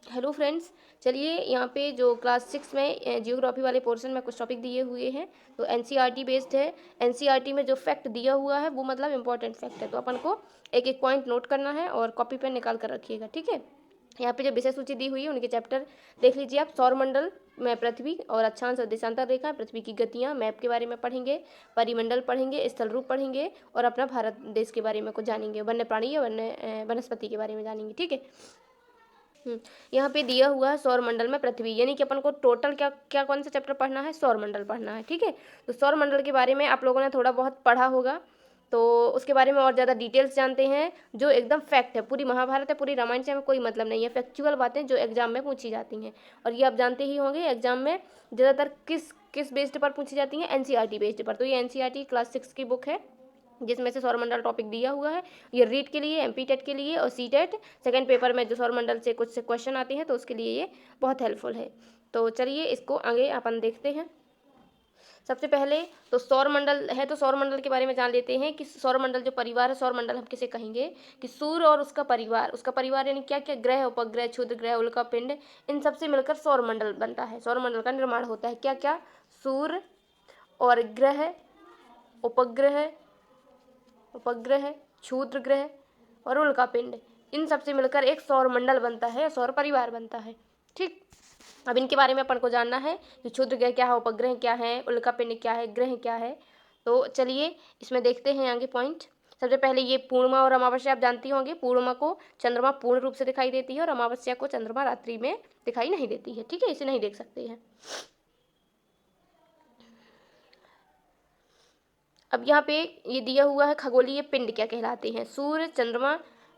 Hello friends, चलिए यहाँ पे जो क्लास 6 में जियोग्राफी वाले पोर्शन में कुछ टॉपिक दिए हुए हैं। तो एनसीईआरटी बेस्ड है। एनसीईआरटी में जो फैक्ट दिया हुआ है वो मतलब इंपॉर्टेंट फैक्ट है, तो अपन को एक एक पॉइंट नोट करना है और कॉपी पेन निकाल कर रखिएगा, ठीक है। यहाँ पे जो विषय सूची दी हुई है उनके चैप्टर देख लीजिए आप। सौरमंडल में पृथ्वी और अक्षांश और देशांतर रेखा, पृथ्वी की गतियाँ, मैप के बारे में पढ़ेंगे, परिमंडल पढ़ेंगे, स्थल रूप पढ़ेंगे और अपना भारत देश के बारे में कुछ जानेंगे, वन्य प्राणी या वन्य वनस्पति के बारे में जानेंगे, ठीक है। यहाँ पे दिया हुआ है सौरमंडल में पृथ्वी, यानी कि अपन को टोटल क्या क्या कौन सा चैप्टर पढ़ना है, सौरमंडल पढ़ना है, ठीक है। तो सौरमंडल के बारे में आप लोगों ने थोड़ा बहुत पढ़ा होगा, तो उसके बारे में और ज़्यादा डिटेल्स जानते हैं। जो एकदम फैक्ट है, पूरी महाभारत है, पूरी रामायण से हमें कोई मतलब नहीं है, फैक्चुअल बातें जो एग्जाम में पूछी जाती हैं। और ये आप जानते ही होंगे एग्जाम में ज़्यादातर किस किस बेस्ड पर पूछी जाती हैं, एनसीईआरटी बेस्ड पर। तो ये एनसीईआरटी क्लास 6 की बुक है जिसमें से सौरमंडल टॉपिक दिया हुआ है। ये रीट के लिए, एमपी टेट के लिए और सी टेट सेकेंड पेपर में जो सौरमंडल से कुछ क्वेश्चन आते हैं तो उसके लिए ये बहुत हेल्पफुल है। तो चलिए इसको आगे अपन देखते हैं। सबसे पहले तो सौरमंडल है, तो सौरमंडल के बारे में जान लेते हैं कि सौरमंडल जो परिवार है, सौरमंडल हम किसे कहेंगे कि सूर्य और उसका परिवार यानी क्या क्या ग्रह, उपग्रह, क्षुद्र ग्रह, उल्का पिंड, इन सबसे मिलकर सौरमंडल बनता है। सौरमंडल का निर्माण होता है क्या क्या, सूर्य और ग्रह, उपग्रह उपग्रह, क्षुद्र ग्रह और उल्का पिंड, इन सब से मिलकर एक सौरमंडल बनता है, सौर परिवार बनता है, ठीक। अब इनके बारे में अपन को जानना है कि क्षुद्र ग्रह क्या है, उपग्रह क्या है, उल्का पिंड क्या है, ग्रह क्या है। तो चलिए इसमें देखते हैं आगे पॉइंट। सबसे पहले ये पूर्णिमा और अमावस्या आप जानती होंगे। पूर्णिमा को चंद्रमा पूर्ण रूप से दिखाई देती है और अमावस्या को चंद्रमा रात्रि में दिखाई नहीं देती है, ठीक है, इसे नहीं देख सकते हैं। अब यहाँ पे ये दिया हुआ है खगोलीय पिंड क्या कहलाते हैं, सूर्य, चंद्रमा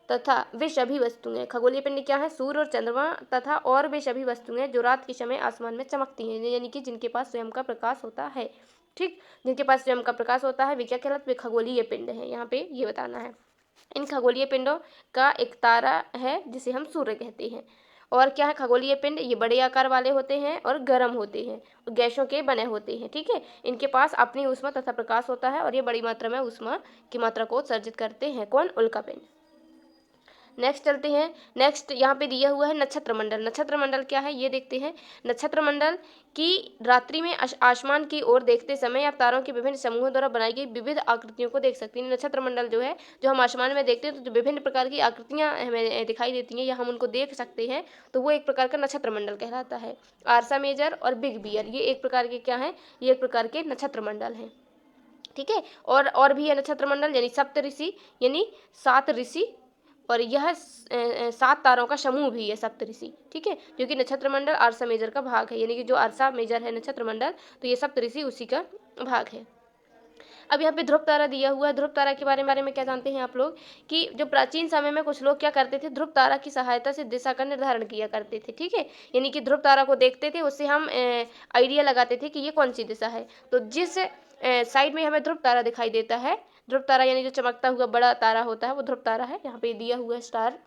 तथा वे सभी वस्तुएं। खगोलीय पिंड क्या है, सूर्य और चंद्रमा तथा और वे सभी वस्तुएं जो रात के समय आसमान में चमकती हैं, यानी कि जिनके पास स्वयं का प्रकाश होता है, ठीक। जिनके पास स्वयं का प्रकाश होता है वे क्या कहलाते, वे खगोलीय पिंड है। यहाँ पे ये बताना है। इन खगोलीय पिंडों का एक तारा है जिसे हम सूर्य कहते हैं। और क्या है खगोलीय पिंड, ये बड़े आकार वाले होते हैं और गर्म होते हैं और गैसों के बने होते हैं, ठीक है। इनके पास अपनी ऊष्मा तथा प्रकाश होता है और ये बड़ी मात्रा में ऊष्मा की मात्रा को उत्सर्जित करते हैं। कौन, उल्का पिंड। नेक्स्ट चलते हैं। नेक्स्ट यहाँ पे दिया हुआ है नक्षत्र मंडल। नक्षत्र मंडल क्या है ये देखते हैं। नक्षत्र मंडल की रात्रि में आसमान की ओर देखते समय आप तारों के विभिन्न समूहों द्वारा बनाई गई विविध आकृतियों को देख सकते हैं। नक्षत्र मंडल जो है, जो हम आसमान में देखते हैं तो जो विभिन्न प्रकार की आकृतियां हमें दिखाई देती हैं या हम उनको देख सकते हैं, तो वो एक प्रकार का नक्षत्र मंडल कहलाता है। आरसा मेजर और बिग बियर ये एक प्रकार के क्या है, ये एक प्रकार के नक्षत्र मंडल हैं, ठीक है। और भी है नक्षत्र मंडल, यानी सप्त ऋषि, यानी 7 ऋषि, और यह 7 तारों का समूह भी है सप्तऋषि, ठीक है, जो कि नक्षत्र मंडल आरसा मेजर का भाग है। यानी कि जो आरसा मेजर है नक्षत्र मंडल, तो ये सप्तऋषि उसी का भाग है। अब यहाँ पे ध्रुव तारा दिया हुआ है। ध्रुव तारा के बारे में क्या जानते हैं आप लोग कि जो प्राचीन समय में कुछ लोग क्या करते थे, ध्रुव तारा की सहायता से दिशा का निर्धारण किया करते थे, ठीक है। यानी कि ध्रुव तारा को देखते थे, उससे हम आइडिया लगाते थे कि ये कौन सी दिशा है। तो जिस साइड में हमें ध्रुव तारा दिखाई देता है, ध्रुव तारा यानी जो चमकता हुआ बड़ा तारा होता है वो ध्रुव तारा है। यहाँ पे दिया हुआ है स्टार।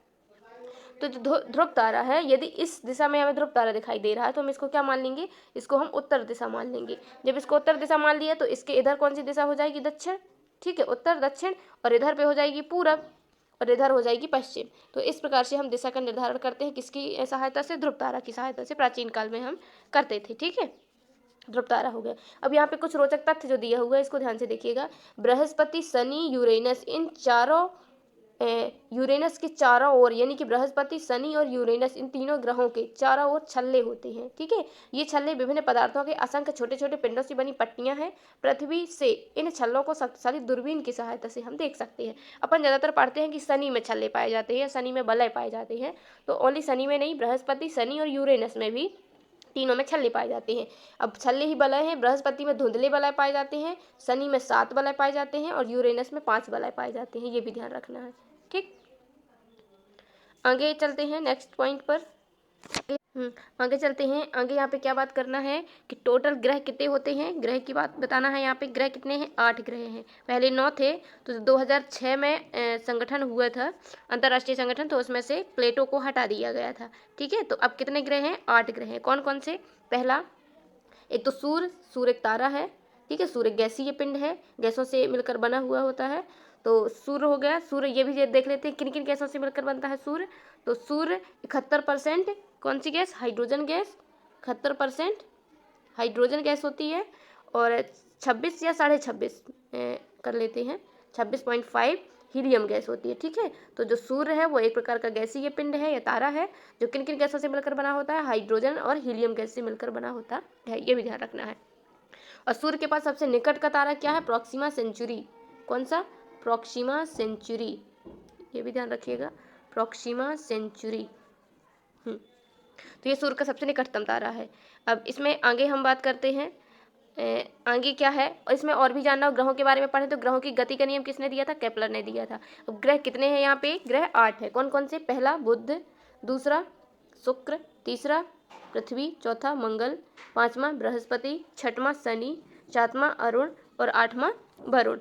तो जो ध्रुव तारा है, यदि इस दिशा में हमें ध्रुव तारा दिखाई दे रहा है तो हम इसको क्या मान लेंगे, इसको हम उत्तर दिशा मान लेंगे। जब इसको उत्तर दिशा मान लिया तो इसके इधर कौन सी दिशा हो जाएगी, दक्षिण, ठीक है, उत्तर दक्षिण, और इधर पे हो जाएगी पूरब और इधर हो जाएगी पश्चिम। तो इस प्रकार से हम दिशा का निर्धारण करते हैं, किसकी सहायता से, ध्रुव तारा की सहायता से प्राचीन काल में हम करते थे, ठीक है। ध्रुव तारा हो गया। अब यहाँ पे कुछ रोचक तथ्य जो दिया हुआ है इसको ध्यान से देखिएगा। बृहस्पति, शनि, यूरेनस, इन चारों यूरेनस के चारों ओर, यानी कि बृहस्पति, शनि और यूरेनस, इन तीनों ग्रहों के चारों ओर छल्ले होते हैं, ठीक है। ये छल्ले विभिन्न पदार्थों के असंख्य छोटे छोटे पिंडों से बनी पट्टियां हैं। पृथ्वी से इन छल्लों को शक्तिशाली दूरबीन की सहायता से हम देख सकते हैं। अपन ज़्यादातर पढ़ते हैं कि शनि में छल्ले पाए जाते हैं, शनि में वलय पाए जाते हैं, तो ओनली शनि में नहीं, बृहस्पति, शनि और यूरेनस में भी तीनों में छल्ले पाए जाते हैं। अब छल्ले ही वलय हैं। बृहस्पति में धुंधले वलय पाए जाते हैं, शनि में 7 वलय पाए जाते हैं और यूरेनस में 5 वलय पाए जाते हैं। ये भी ध्यान रखना है, ठीक। आगे चलते हैं नेक्स्ट पॉइंट पर। आगे चलते हैं। आगे यहाँ पे क्या बात करना है कि टोटल ग्रह कितने होते हैं, ग्रह की बात बताना है। यहाँ पे ग्रह कितने हैं, 8 ग्रह हैं। पहले 9 थे, तो 2006 में संगठन हुआ था, अंतर्राष्ट्रीय संगठन, तो उसमें से प्लेटो को हटा दिया गया था, ठीक है। तो अब कितने ग्रह हैं, 8 ग्रह हैं। कौन कौन से, पहला एक तो सूर्य, सूर्य एक तारा है, ठीक है। सूर्य गैसीय पिंड है, गैसों से मिलकर बना हुआ होता है, तो सूर्य हो गया। सूर्य ये भी देख लेते हैं किन किन गैसों से मिलकर बनता है सूर्य। तो सूर्य 71% कौन सी गैस? हाइड्रोजन गैस 71% हाइड्रोजन गैस होती है, और 26 या 26.5 कर लेते हैं, 26.5 हीलियम गैस होती है। ठीक है, तो जो सूर्य है वो एक प्रकार का गैसीय पिंड है या तारा है, जो किन किन गैसों से मिलकर बना होता है? हाइड्रोजन और हीलियम गैस से मिलकर बना होता है, ये भी ध्यान रखना है। और सूर्य के पास सबसे निकट का तारा क्या है? Proxima Centauri. कौन सा? प्रॉक्सिमा सेंचुरी, ये भी ध्यान रखिएगा, प्रॉक्सिमा सेंचुरी। तो ये सूर्य का सबसे निकटतम तारा है। अब इसमें आगे हम बात करते हैं, आगे क्या है, और इसमें और भी जानना हो, ग्रहों के बारे में पढ़ें तो ग्रहों की गति का नियम किसने दिया था? केपलर ने दिया था। अब ग्रह कितने हैं यहाँ पे? ग्रह 8 है। कौन कौन से? पहला बुध, दूसरा शुक्र, तीसरा पृथ्वी, चौथा मंगल, पांचवा बृहस्पति, छठवां शनि, सातवां अरुण और आठवां वरुण।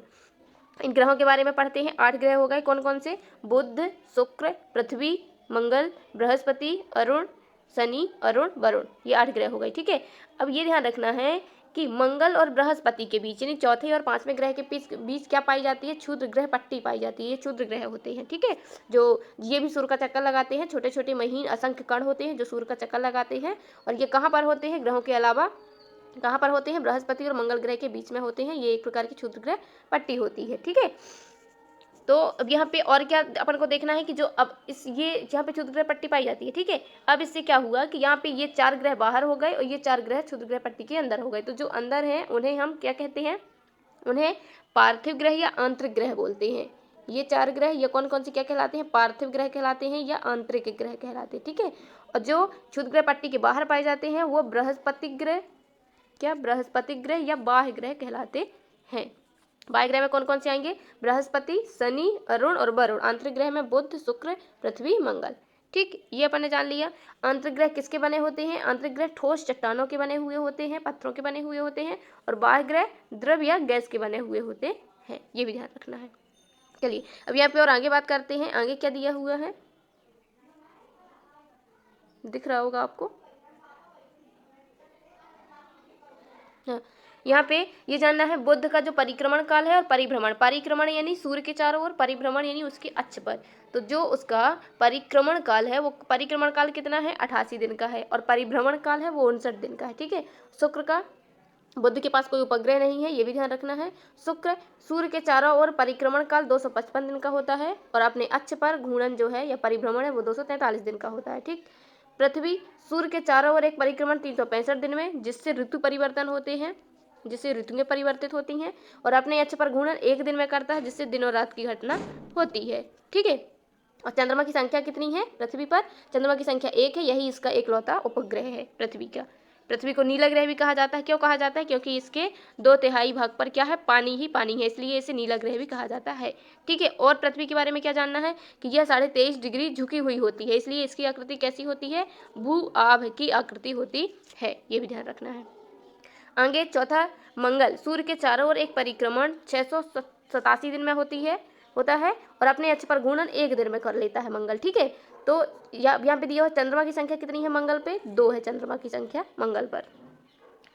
इन ग्रहों के बारे में पढ़ते हैं। 8 ग्रह हो गए, कौन कौन से? बुध, शुक्र, पृथ्वी, मंगल, बृहस्पति, अरुण, शनि, अरुण, वरुण, ये 8 ग्रह हो गए। ठीक है, अब ये ध्यान रखना है कि मंगल और बृहस्पति के बीच, यानी चौथे और पांचवें ग्रह के बीच क्या पाई जाती है? क्षुद्र ग्रह पट्टी पाई जाती है, ये क्षुद्र ग्रह होते हैं। ठीक है, जो ये भी सूर्य का चक्कर लगाते हैं, छोटे छोटे महीन असंख्य कण होते हैं जो सूर्य का चक्कर लगाते हैं, और ये कहाँ पर होते हैं? ग्रहों के अलावा कहाँ पर होते हैं? बृहस्पति और मंगल ग्रह के बीच में होते हैं, ये एक प्रकार की क्षुद्र ग्रह पट्टी होती है। ठीक है, तो अब यहाँ पे और क्या अपन को देखना है कि जो अब इस ये यहाँ पे क्षुद्र ग्रह पट्टी पाई जाती है। ठीक है, अब इससे क्या हुआ कि यहाँ पे ये 4 ग्रह बाहर हो गए और ये 4 ग्रह क्षुद्र ग्रह पट्टी के अंदर हो गए। तो जो अंदर हैं उन्हें हम क्या कहते हैं? उन्हें पार्थिव ग्रह या आंतरिक ग्रह बोलते हैं। ये 4 ग्रह ये कौन कौन से क्या कहलाते हैं? पार्थिव ग्रह कहलाते हैं या आंतरिक ग्रह कहलाते हैं। ठीक है, और जो क्षुद्र ग्रह पट्टी के बाहर पाए जाते हैं वो बृहस्पति ग्रह, क्या? बृहस्पति ग्रह या बाह्य ग्रह कहलाते हैं। बाह्य ग्रह में कौन कौन से आएंगे? बृहस्पति, शनि, अरुण और वरुण। आंतरिक ग्रह में बुध, शुक्र, पृथ्वी, मंगल। ठीक, ये अपन ने जान लिया। आंतरिक ग्रह किसके बने होते हैं? आंतरिक ग्रह ठोस चट्टानों के बने हुए होते हैं, पत्थरों के बने हुए होते हैं, और बाह्य ग्रह द्रव या गैस के बने हुए होते हैं, ये भी ध्यान रखना है। चलिए अब यहाँ पे और आगे बात करते हैं। आगे क्या दिया हुआ है, दिख रहा होगा आपको? हाँ, यहाँ पे ये जानना है बुध का जो परिक्रमण काल है और परिभ्रमण। परिक्रमण यानी सूर्य के चारों ओर, परिभ्रमण यानी उसके अक्ष पर। तो जो उसका परिक्रमण काल है वो परिक्रमण काल कितना है? 88 दिन का है, और परिभ्रमण काल है वो 59 दिन का है। ठीक है, शुक्र का, बुध के पास कोई उपग्रह नहीं है, ये भी ध्यान रखना है। शुक्र सूर्य के चारों ओर परिक्रमण काल 255 दिन का होता है, और अपने अक्ष पर घूर्णन जो है या परिभ्रमण है वो 243 दिन का होता है। ठीक, पृथ्वी सूर्य के चारों ओर एक परिक्रमण 365 दिन में, जिससे ऋतु परिवर्तन होते हैं, जिससे ऋतुएं परिवर्तित होती हैं, और अपने अक्ष पर घूर्णन 1 दिन में करता है, जिससे दिन और रात की घटना होती है। ठीक है, और चंद्रमा की संख्या कितनी है पृथ्वी पर? चंद्रमा की संख्या 1 है, यही इसका एकलौता उपग्रह है पृथ्वी का। पृथ्वी को नीला ग्रह भी कहा जाता है। क्यों कहा जाता है? क्योंकि इसके 2/3 भाग पर क्या है? पानी ही पानी है, इसलिए इसे नीला ग्रह भी कहा जाता है। ठीक है, और पृथ्वी के बारे में क्या जानना है कि यह 23.5 डिग्री झुकी हुई होती है, इसलिए इसकी आकृति कैसी होती है? भू-आभ की आकृति होती है, ये भी ध्यान रखना है। आगे चौथा, मंगल सूर्य के चारों ओर एक परिक्रमण 687 दिन में होता है, और अपने अक्ष पर घूर्णन 1 दिन में कर लेता है मंगल। ठीक है, तो यहाँ पे दिया हुआ चंद्रमा की संख्या कितनी है मंगल पे? 2 है चंद्रमा की संख्या मंगल पर।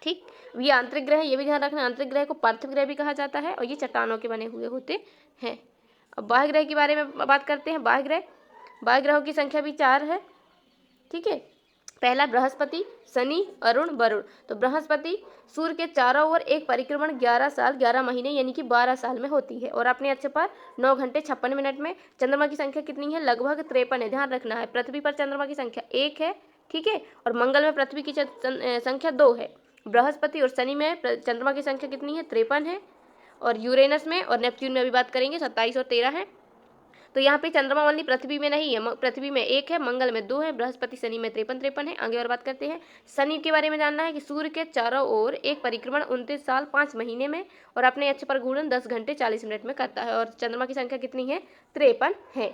ठीक, ये आंतरिक ग्रह है, ये भी ध्यान रखना। आंतरिक ग्रह को पार्थिव ग्रह भी कहा जाता है, और ये चट्टानों के बने हुए होते हैं। अब बाह्य ग्रह के बारे में बात करते हैं। बाह्य ग्रहों की संख्या भी 4 है। ठीक है, पहला बृहस्पति, शनि, अरुण, वरुण। तो बृहस्पति सूर्य के चारों ओर एक परिक्रमण 11 साल 11 महीने यानी कि 12 साल में होती है, और अपने अक्ष पर 9 घंटे 56 मिनट में। चंद्रमा की संख्या कितनी है? लगभग 53 है, ध्यान रखना है। पृथ्वी पर चंद्रमा की संख्या 1 है। ठीक है, और मंगल में पृथ्वी की संख्या 2 है। बृहस्पति और शनि में चंद्रमा की संख्या कितनी है? 53 है, और यूरेनस में और नेपच्यून में अभी बात करेंगे 27 और 13 है। तो यहाँ पे चंद्रमा ओनली पृथ्वी में नहीं है, पृथ्वी में 1 है, मंगल में 2 है, बृहस्पति शनि में 53 है। आगे और बात करते हैं। शनि के बारे में जानना है कि सूर्य के चारों ओर एक परिक्रमण 29 साल 5 महीने में, और अपने अक्ष पर घूर्णन 10 घंटे 40 मिनट में करता है, और चंद्रमा की संख्या कितनी है? 53 है।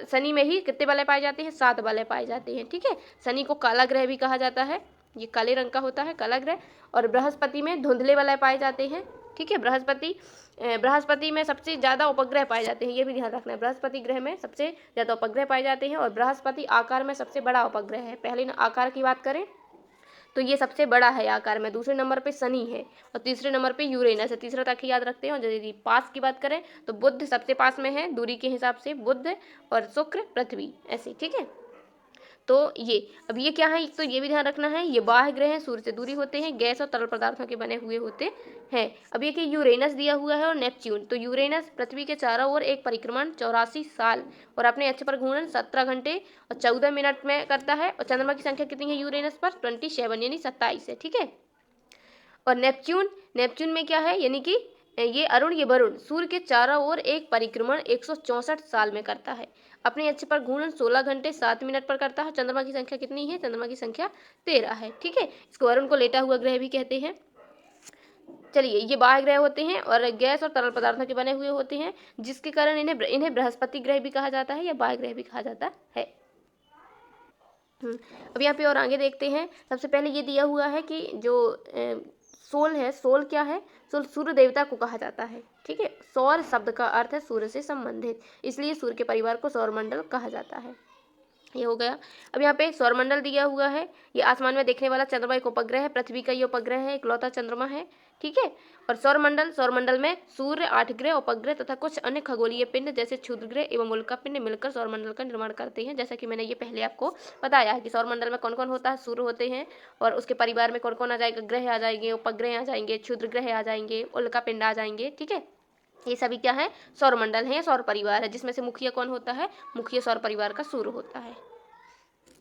शनि में ही कितने बालें पाए जाते हैं? 7 बालें पाए जाते हैं। ठीक है, शनि को काला ग्रह भी कहा जाता है, ये काले रंग का होता है काला ग्रह। और बृहस्पति में धुंधले बालें पाए जाते हैं। ठीक है, बृहस्पति में सबसे ज़्यादा उपग्रह पाए जाते हैं, ये भी ध्यान रखना है। बृहस्पति ग्रह में सबसे ज़्यादा उपग्रह पाए जाते हैं, और बृहस्पति आकार में सबसे बड़ा उपग्रह है। पहले आकार की बात करें तो ये सबसे बड़ा है आकार में। दूसरे नंबर पे शनि है, और तीसरे नंबर पे यूरेनस है। तीसरा तक याद रखते हैं। और यदि पास की बात करें तो बुध सबसे पास में है दूरी के हिसाब से, बुध और शुक्र, पृथ्वी, ऐसे। ठीक है, तो ये अब ये क्या है, तो ये भी ध्यान रखना है, ये बाह्य ग्रह हैं, सूर्य से दूरी होते हैं, गैस और तरल पदार्थों के बने हुए होते हैं। अब ये कि यूरेनस दिया हुआ है और नेपच्यून, तो यूरेनस पृथ्वी के चारों ओर एक परिक्रमण 84 साल और अपने अक्ष पर घूर्णन 17 घंटे और 14 मिनट में करता है। और चंद्रमा की संख्या कितनी है यूरेनस पर, 27 यानी 27 है, ठीक है। और नेपच्यून, नेपच्यून में क्या है, यानी कि ये अरुण ये वरुण सूर्य के चारों ओर एक परिक्रमण 164 साल में करता है, अपने अक्ष पर घूर्णन 16 घंटे 7 मिनट पर करता है। चंद्रमा की संख्या कितनी है, चंद्रमा की संख्या 13 है, ठीक है। इसको अरुण को लेटा हुआ ग्रह भी कहते हैं। चलिए, ये बाह्य ग्रह होते हैं और गैस और तरल पदार्थों के बने हुए होते हैं, जिसके कारण इन्हें बृहस्पति ग्रह भी कहा जाता है या बाह्य ग्रह भी कहा जाता है। अब यहाँ पे और आगे देखते हैं। सबसे पहले ये दिया हुआ है कि जो सोल है, सोल क्या है, सोल सूर्य देवता को कहा जाता है, ठीक है। सौर शब्द का अर्थ है सूर्य से संबंधित, इसलिए सूर्य के परिवार को सौरमंडल कहा जाता है। ये हो गया। अब यहाँ पे सौरमंडल दिया हुआ है, ये आसमान में देखने वाला चंद्रमा एक उपग्रह है, पृथ्वी का ये उपग्रह है, इकलौता चंद्रमा है, ठीक है। और सौरमंडल, सौरमंडल में सूर्य, 8 ग्रह, उपग्रह तथा कुछ अन्य खगोलीय पिंड जैसे क्षुद्र ग्रह एवं उल्का पिंड मिलकर सौरमंडल का निर्माण करते हैं। जैसा कि मैंने ये पहले आपको बताया है कि सौरमंडल में कौन कौन होता है, सूर्य होते हैं और उसके परिवार में कौन कौन आ जाएगा, ग्रह आ जाएंगे, उपग्रह आ जाएंगे, क्षुद्र ग्रह आ जाएंगे, उल्का पिंड आ जाएंगे, ठीक है। ये सभी क्या है, सौरमंडल है, सौर परिवार है, जिसमें से मुखिया कौन होता है, मुखिया सौर परिवार का सूर्य होता है,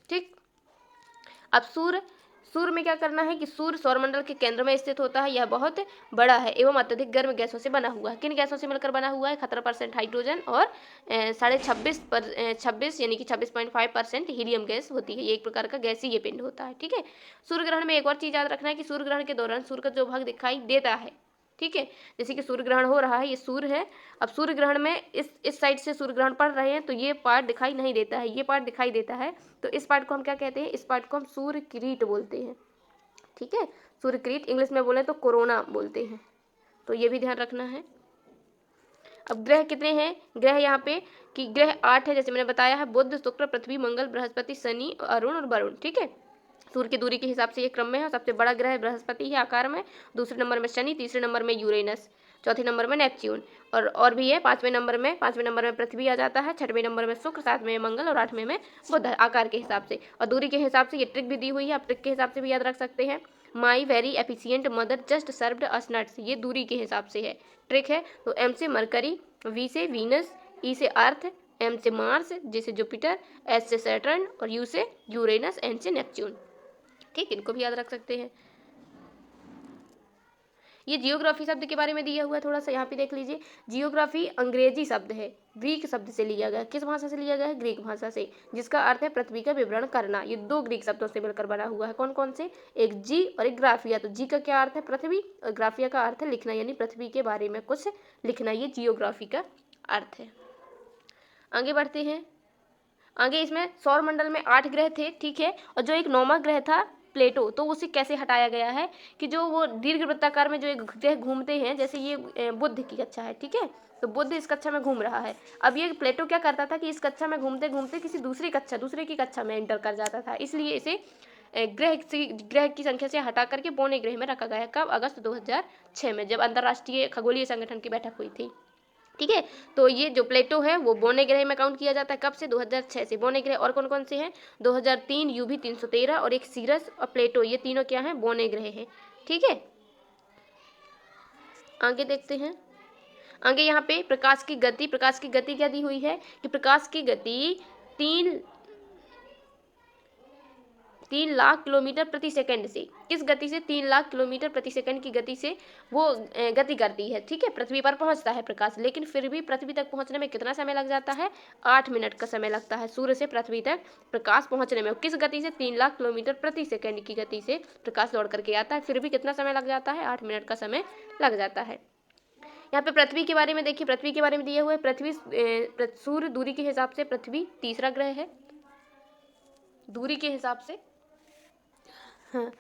ठीक। अब सूर्य, सूर्य में क्या करना है कि सूर्य सौरमंडल के केंद्र में स्थित होता है। यह बहुत बड़ा है एवं अत्यधिक गर्म गैसों से बना हुआ है। किन गैसों से मिलकर बना हुआ है, 17% हाइड्रोजन और 26 यानी कि 26.5% हीलियम गैस होती है। ये एक प्रकार का गैसीय पिंड होता है, ठीक है। सूर्य ग्रहण में एक और चीज याद रखना है कि सूर्य ग्रहण के दौरान सूर्य का जो भाग दिखाई देता है, ठीक है, जैसे कि सूर्य ग्रहण हो रहा है, ये सूर्य है। अब सूर्य ग्रहण में इस साइड से सूर्य ग्रहण पड़ रहे हैं तो ये पार्ट दिखाई नहीं देता है, ये पार्ट दिखाई देता है, तो इस पार्ट को हम क्या कहते हैं, इस पार्ट को हम सूर्य किरीट बोलते हैं, ठीक है। सूर्य किरीट, इंग्लिश में बोले तो कोरोना बोलते हैं, तो ये भी ध्यान रखना है। अब ग्रह कितने हैं, ग्रह यहाँ पे कि ग्रह 8 है, जैसे मैंने बताया है, बुध, शुक्र, पृथ्वी, मंगल, बृहस्पति, शनि, अरुण और वरुण, ठीक है। सूर्य की दूरी के हिसाब से ये क्रम में है। सबसे बड़ा ग्रह बृहस्पति है आकार में, दूसरे नंबर में शनि, तीसरे नंबर में यूरेनस, चौथे नंबर में नेपच्यून और भी है। पांचवें नंबर में पृथ्वी आ जाता है, छठवें नंबर में शुक्र, सातवें में मंगल और आठवें में बुध, आकार के हिसाब से। और दूरी के हिसाब से ये ट्रिक भी दी हुई है, आप ट्रिक के हिसाब से भी याद रख सकते हैं। My very efficient mother just served us nuts, ये दूरी के हिसाब से है, ट्रिक है। तो एम से मरकरी, वी से वीनस, ई से अर्थ, एम से मार्स, जे से जुपिटर, एस से सैटर्न और यू से यूरेनस, एन से नेपच्यून, ठीक, इनको भी याद रख सकते हैं। ये जियोग्राफी शब्द के बारे में दिया हुआ है, थोड़ा सा यहाँ पे देख लीजिए। जियोग्राफी अंग्रेजी शब्द है, ग्रीक शब्द से लिया गया। किस भाषा से लिया गया है, ग्रीक भाषा से, जिसका अर्थ है पृथ्वी का विवरण करना। ये 2 ग्रीक शब्दों से मिलकर बना हुआ है। कौन कौन से, एक जी और एक ग्राफिया। तो जी का क्या अर्थ है, पृथ्वी, और ग्राफिया का अर्थ है लिखना, यानी पृथ्वी के बारे में कुछ लिखना, ये जियोग्राफी का अर्थ है। आगे बढ़ते हैं। आगे इसमें सौरमंडल में 8 ग्रह थे, ठीक है, और जो एक 9वां ग्रह था प्लेटो, तो उसे कैसे हटाया गया है कि जो वो दीर्घ वृत्ताकार में जो एक ग्रह घूमते हैं, जैसे ये बुध की कक्षा है, ठीक है, तो बुध इस कक्षा में घूम रहा है। अब ये प्लेटो क्या करता था कि इस कक्षा में घूमते घूमते किसी दूसरे की कक्षा में एंटर कर जाता था, इसलिए इसे ग्रह की संख्या से हटा करके बौने ग्रह में रखा गया है। कब, अगस्त 2006 में, जब अंतर्राष्ट्रीय खगोलीय संगठन की बैठक हुई थी, ठीक है। तो ये जो प्लेटो है वो बौने ग्रह में काउंट किया जाता है। कब से, 2006 से। बौने ग्रह और कौन कौन से हैं, 2003 यूवी 313 और एक सीरस और प्लेटो, ये तीनों क्या हैं, बौने ग्रह हैं, ठीक है। आगे देखते हैं। आगे यहाँ पे प्रकाश की गति क्या दी हुई है कि प्रकाश की गति 3 लाख किलोमीटर प्रति सेकंड से, किस गति से, 3 लाख किलोमीटर प्रति सेकंड की गति से वो गति करती है, ठीक है। पृथ्वी पर पहुंचता है प्रकाश, लेकिन फिर भी पृथ्वी तक पहुंचने में कितना समय लग जाता है, 8 मिनट का समय लगता है सूर्य से पृथ्वी तक प्रकाश पहुंचने में। किस गति से, 3 लाख किलोमीटर प्रति सेकंड की गति से प्रकाश दौड़ करके आता है, फिर भी कितना समय लग जाता है, 8 मिनट का समय लग जाता है। यहाँ पे पृथ्वी के बारे में देखिए, पृथ्वी के बारे में दिया हुआ है, पृथ्वी सूर्य दूरी के हिसाब से पृथ्वी तीसरा ग्रह है, दूरी के हिसाब से, हाँ।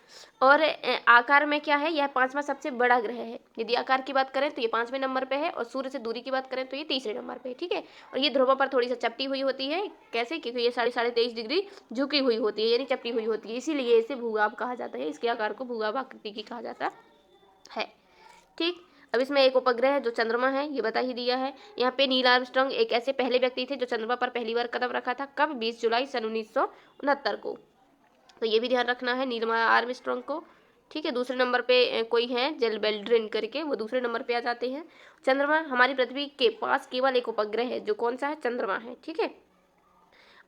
और आकार में क्या है, यह 5वां सबसे बड़ा ग्रह है। यदि आकार की बात करें तो ये 5वें नंबर पे है, और सूर्य से दूरी की बात करें तो ये तीसरे नंबर पे है, ठीक है। और ये ध्रुवों पर थोड़ी सा चपटी हुई होती है, कैसे, क्योंकि ये 23.5 डिग्री झुकी हुई होती है, यानी चपटी हुई होती है, इसीलिए इसे भूभाग कहा जाता है, इसके आकार को भूभाग आकृति की कहा जाता है, ठीक। अब इसमें एक उपग्रह है जो चंद्रमा है, ये बता ही दिया है। यहाँ पे नील आर्मस्ट्रांग एक ऐसे पहले व्यक्ति थे जो चंद्रमा पर पहली बार कदम रखा था, कब? 20 जुलाई सन 1969 को। तो ये भी ध्यान रखना है नील आर्मस्ट्रांग को। ठीक है, दूसरे नंबर पे कोई है जेल बेल्ड्रिन करके, वो दूसरे नंबर पे आ जाते हैं। चंद्रमा हमारी पृथ्वी के पास केवल एक उपग्रह है, जो कौन सा है? चंद्रमा है। ठीक है,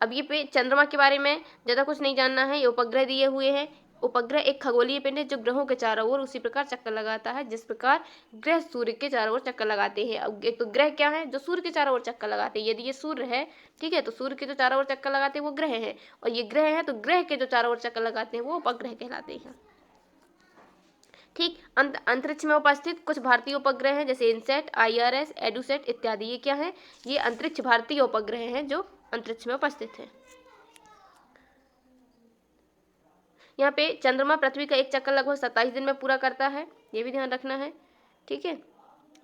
अब ये पे चंद्रमा के बारे में ज़्यादा कुछ नहीं जानना है, ये उपग्रह दिए हुए हैं। उपग्रह एक खगोलीय पिंड है जो ग्रहों के चारों ओर उसी प्रकार चक्कर लगाता है जिस प्रकार ग्रह सूर्य के चारों ओर चक्कर लगाते हैं। अब एक तो ग्रह क्या है? जो सूर्य के चारों ओर चक्कर लगाते हैं। यदि ये सूर्य है, ठीक है, तो सूर्य के जो चारों ओर चक्कर लगाते हैं वो ग्रह हैं, और ये ग्रह है तो ग्रह के जो चारों ओर चक्कर लगाते हैं वो उपग्रह कहलाते हैं। ठीक, अंतरिक्ष में उपस्थित कुछ भारतीय उपग्रह हैं जैसे इनसेट, IRS, एडुसेट इत्यादि। ये क्या है? ये अंतरिक्ष भारतीय उपग्रह हैं जो अंतरिक्ष में उपस्थित है। यहाँ पे चंद्रमा पृथ्वी का एक चक्कर लगभग 27 दिन में पूरा करता है, ये भी ध्यान रखना है। ठीक है,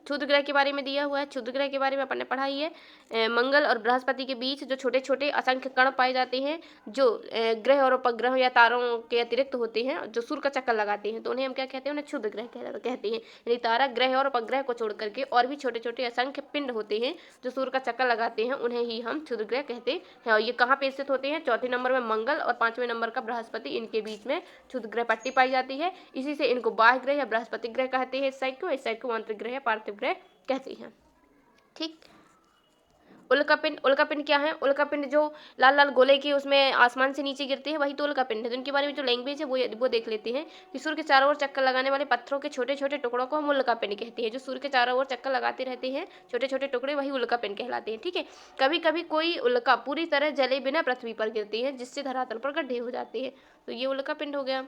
क्षुद्र ग्रह के बारे में दिया हुआ है। क्षुद्र ग्रह के बारे में अपन ने पढ़ा ही है। मंगल और बृहस्पति के बीच जो छोटे छोटे असंख्य कण पाए जाते हैं जो ग्रह और उपग्रह या तारों के अतिरिक्त होते हैं, जो सूर्य का चक्कर लगाते हैं, तो उन्हें हम क्या कहते हैं? उन्हें क्षुद्र ग्रह कहते हैं। यानी तारा, ग्रह और उपग्रह को छोड़ करके और भी छोटे छोटे असंख्य पिंड होते हैं जो सूर्य का चक्कर लगाते हैं, उन्हें ही हम क्षुद्र ग्रह कहते हैं। और ये कहाँ पे स्थित होते हैं? चौथे नंबर में मंगल और 5वें नंबर का बृहस्पति, इनके बीच में क्षुद्र ग्रह पट्टी पाई जाती है। इसी से इनको बाह्य ग्रह या बृहस्पति ग्रह कहते हैं। इस साइड को आंतरिक ग्रह या पार्थिव ग्रह कहते हैं। ठीक, उल्कापिंड। उल्कापिंड क्या है? उल्कापिंड जो लाल लाल गोले के उसमें आसमान से नीचे गिरते हैं, वही तो उल्कापिंड है। तो इनके बारे में जो लैंग्वेज है वो देख लेते हैं कि सूर्य के चारों ओर चक्कर लगाने वाले पत्थरों के छोटे छोटे टुकड़ों को हम उल्कापिंड कहते हैं। जो सूर्य के चारों ओर चक्कर लगाते रहते हैं छोटे छोटे टुकड़े, वही उल्कापिंड कहलाते हैं। ठीक है, कभी कभी कोई उल्का पूरी तरह जले बिना पृथ्वी पर गिरती है जिससे धरातल पर गड्ढे हो जाते हैं, तो ये उल्कापिंड हो गया।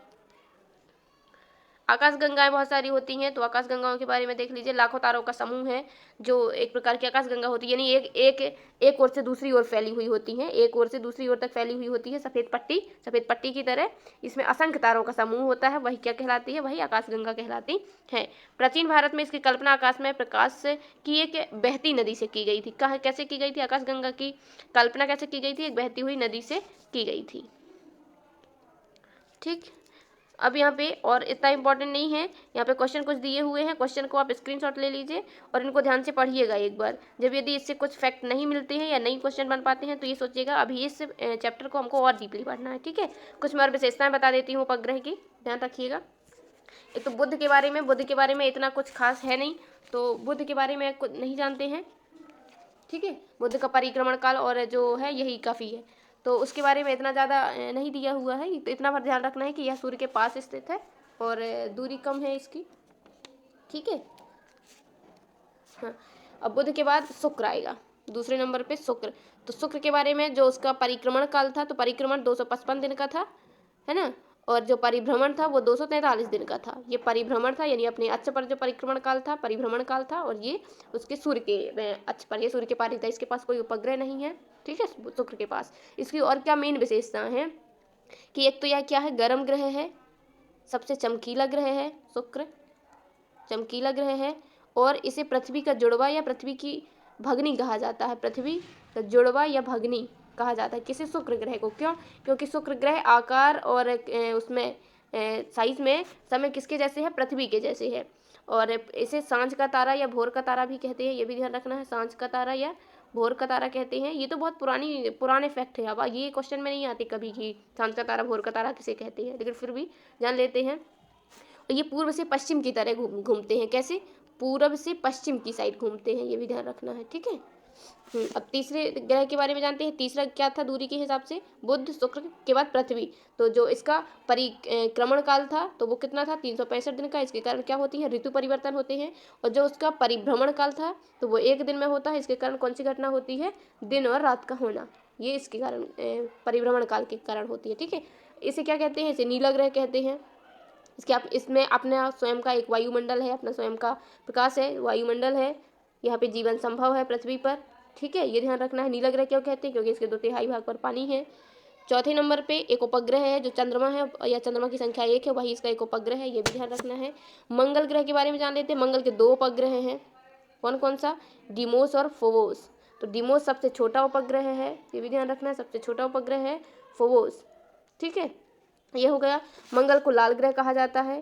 आकाशगंगाएं बहुत सारी होती हैं, तो आकाशगंगाओं के बारे में देख लीजिए। लाखों तारों का समूह है जो एक प्रकार की आकाशगंगा होती है, यानी एक ओर से दूसरी ओर फैली हुई होती हैं, एक ओर से दूसरी ओर तक फैली हुई होती है सफ़ेद पट्टी की तरह। इसमें असंख्य तारों का समूह होता है, वही क्या कहलाती है? वही आकाशगंगा कहलाती है। प्राचीन भारत में इसकी कल्पना आकाश में प्रकाश की एक बहती नदी से की गई थी। कहाँ, कैसे की गई थी? आकाशगंगा की कल्पना कैसे की गई थी? एक बहती हुई नदी से की गई थी। ठीक, अब यहाँ पे और इतना इम्पोर्टेंट नहीं है, यहाँ पे क्वेश्चन कुछ दिए हुए हैं, क्वेश्चन को आप स्क्रीनशॉट ले लीजिए और इनको ध्यान से पढ़िएगा एक बार। जब यदि इससे कुछ फैक्ट नहीं मिलते हैं या नहीं क्वेश्चन बन पाते हैं तो ये सोचिएगा अभी इस चैप्टर को हमको और डीपली पढ़ना है। ठीक है, कुछ मैं और विशेषताएं बता देती हूँ उपग्रह की, ध्यान रखिएगा। एक तो बुध के बारे में इतना कुछ खास है नहीं, तो बुध के बारे में कुछ नहीं जानते हैं। ठीक है, बुध का परिक्रमण काल और जो है यही काफ़ी है, तो उसके बारे में इतना ज़्यादा नहीं दिया हुआ है। तो इतना पर ध्यान रखना है कि यह सूर्य के पास स्थित है और दूरी कम है इसकी। ठीक है, हाँ, अब बुध के बाद शुक्र आएगा दूसरे नंबर पे, शुक्र। तो शुक्र के बारे में जो उसका परिक्रमण काल था, तो परिक्रमण 255 दिन का था, है ना, और जो परिभ्रमण था वो 243 दिन का था। ये परिभ्रमण था, यानी अपने अक्ष पर जो परिक्रमण काल था, परिभ्रमण काल था, और ये उसके सूर्य के अक्ष पर, ये सूर्य के पार था। इसके पास कोई उपग्रह नहीं है। ठीक है, शुक्र के पास। इसकी और क्या मेन विशेषताएं हैं कि एक तो यह क्या है? गर्म ग्रह है, सबसे चमकीला ग्रह है शुक्र, चमकीला ग्रह है, और इसे पृथ्वी का जुड़वा या पृथ्वी की भगनी कहा जाता है। पृथ्वी का जुड़वा या भगनी कहा जाता है किसी शुक्र ग्रह को। क्यों? क्योंकि शुक्र ग्रह आकार और उसमें साइज में समय किसके जैसे है? पृथ्वी के जैसे है। और इसे सांझ का तारा या भोर का तारा भी कहते हैं, ये भी ध्यान रखना है, सांझ का तारा या भोर का तारा कहते हैं। ये तो बहुत पुराने फैक्ट है, अब ये क्वेश्चन में नहीं आते कभी कि सांझ का तारा भोर का तारा किसे कहते हैं, लेकिन फिर भी जान लेते हैं। ये पूर्व से पश्चिम की तरह घूमते हैं। कैसे? पूर्व से पश्चिम की साइड घूमते हैं, ये भी ध्यान रखना है। ठीक है, अब तीसरे ग्रह के बारे में जानते हैं। तीसरा क्या था दूरी के हिसाब से? बुध, शुक्र के बाद पृथ्वी। तो जो इसका परिक्रमण काल था तो वो कितना था? 365 दिन का। इसके कारण क्या होती है? ऋतु परिवर्तन होते हैं। और जो उसका परिभ्रमण काल था तो वो 1 दिन में होता है। इसके कारण कौन सी घटना होती है? दिन और रात का होना, ये इसके कारण परिभ्रमण काल के कारण होती है। ठीक है, इसे क्या कहते हैं? इसे नीला ग्रह कहते हैं। इसमें अपना स्वयं का एक वायुमंडल है, अपना स्वयं का प्रकाश है, वायुमंडल है, यहाँ पे जीवन संभव है पृथ्वी पर। ठीक है, ये ध्यान रखना है। नीला ग्रह क्यों कहते हैं? क्योंकि इसके 2/3 भाग पर पानी है। चौथे नंबर पे एक उपग्रह है जो चंद्रमा है, या चंद्रमा की संख्या 1 है, वही इसका एक उपग्रह है, ये भी ध्यान रखना है। मंगल ग्रह के बारे में जान लेते हैं। मंगल के 2 उपग्रह हैं, कौन कौन सा? डिमोस और फोबोस। तो डिमोस सबसे छोटा उपग्रह है, ये भी ध्यान रखना है, सबसे छोटा उपग्रह है फोबोस। ठीक है, ये हो गया। मंगल को लाल ग्रह कहा जाता है,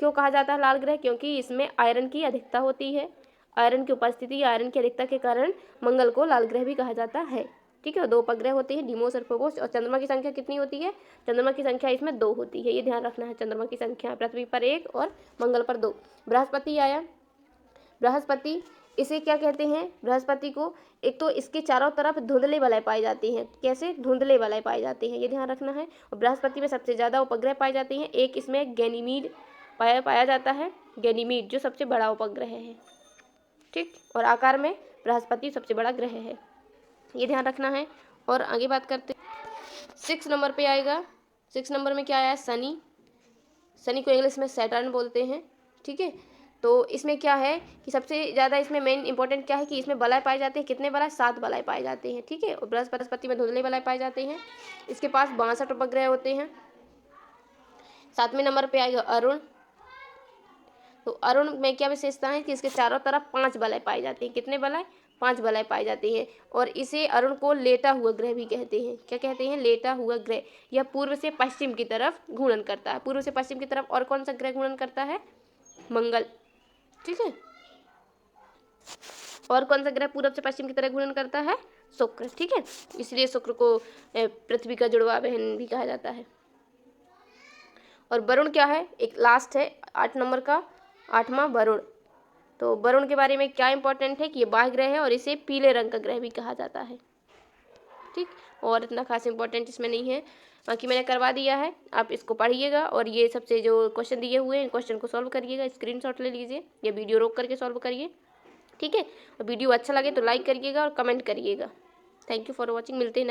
क्यों कहा जाता है लाल ग्रह? क्योंकि इसमें आयरन की अधिकता होती है। आयरन की उपस्थिति, आयरन की अधिकता के कारण मंगल को लाल ग्रह भी कहा जाता है। ठीक है, 2 उपग्रह होते हैं, डीमोस और फोबोस। और चंद्रमा की संख्या कितनी होती है? चंद्रमा की संख्या इसमें 2 होती है, ये ध्यान रखना है। चंद्रमा की संख्या पृथ्वी पर 1 और मंगल पर 2। बृहस्पति आया, बृहस्पति इसे क्या कहते हैं? बृहस्पति को एक तो इसके चारों तरफ धुंधले वलय पाए जाते हैं। कैसे? धुंधले वलय पाए जाते हैं, ये ध्यान रखना है। और बृहस्पति में सबसे ज़्यादा उपग्रह पाए जाते हैं। एक इसमें गैनीमीड पाया जाता है, गैनीमीड जो सबसे बड़ा उपग्रह है। ठीक, और आकार में बृहस्पति सबसे बड़ा ग्रह है, ये ध्यान रखना है। और आगे बात करते 6 नंबर पे आएगा। 6 नंबर में क्या आया? शनि। शनि को इंग्लिश में सैटर्न बोलते हैं। ठीक है, तो इसमें क्या है कि सबसे ज़्यादा इसमें मेन इंपॉर्टेंट क्या है कि इसमें वलय पाए जाते हैं। कितने वलय? 7 वलय पाए जाते हैं। ठीक है, और बृहस्पति में धुंधले वलय पाए जाते हैं। इसके पास 62 उपग्रह होते हैं। 7वें नंबर पे आएगा अरुण। तो अरुण में क्या विशेषता है कि इसके चारों तरफ 5 वलय पाए जाते हैं। कितने वलय? 5 वलय पाए जाते हैं। और इसे अरुण को लेटा हुआ ग्रह भी कहते हैं। क्या कहते हैं? लेटा हुआ ग्रह। यह पूर्व से पश्चिम की तरफ घूर्णन करता है। पूर्व से पश्चिम की तरफ और कौन सा ग्रह घूर्णन करता है? मंगल। ठीक है, और कौन सा ग्रह पूर्व से पश्चिम की तरफ घूर्णन करता है? शुक्र। ठीक है, इसलिए शुक्र को पृथ्वी का जुड़वा बहन भी कहा जाता है। और वरुण क्या है? एक लास्ट है 8 नंबर का, 8वां वरुण। तो वरुण के बारे में क्या इंपॉर्टेंट है कि ये बाह्य ग्रह है और इसे पीले रंग का ग्रह भी कहा जाता है। ठीक, और इतना खास इंपॉर्टेंट इसमें नहीं है, बाकी मैंने करवा दिया है। आप इसको पढ़िएगा और ये सबसे जो क्वेश्चन दिए हुए हैं, इन क्वेश्चन को सॉल्व करिएगा। स्क्रीनशॉट ले लीजिए या वीडियो रोक करके सॉल्व करिए। ठीक है, और वीडियो अच्छा लगे तो लाइक करिएगा और कमेंट करिएगा। Thank you for watching. मिलते हैं नेक्स्ट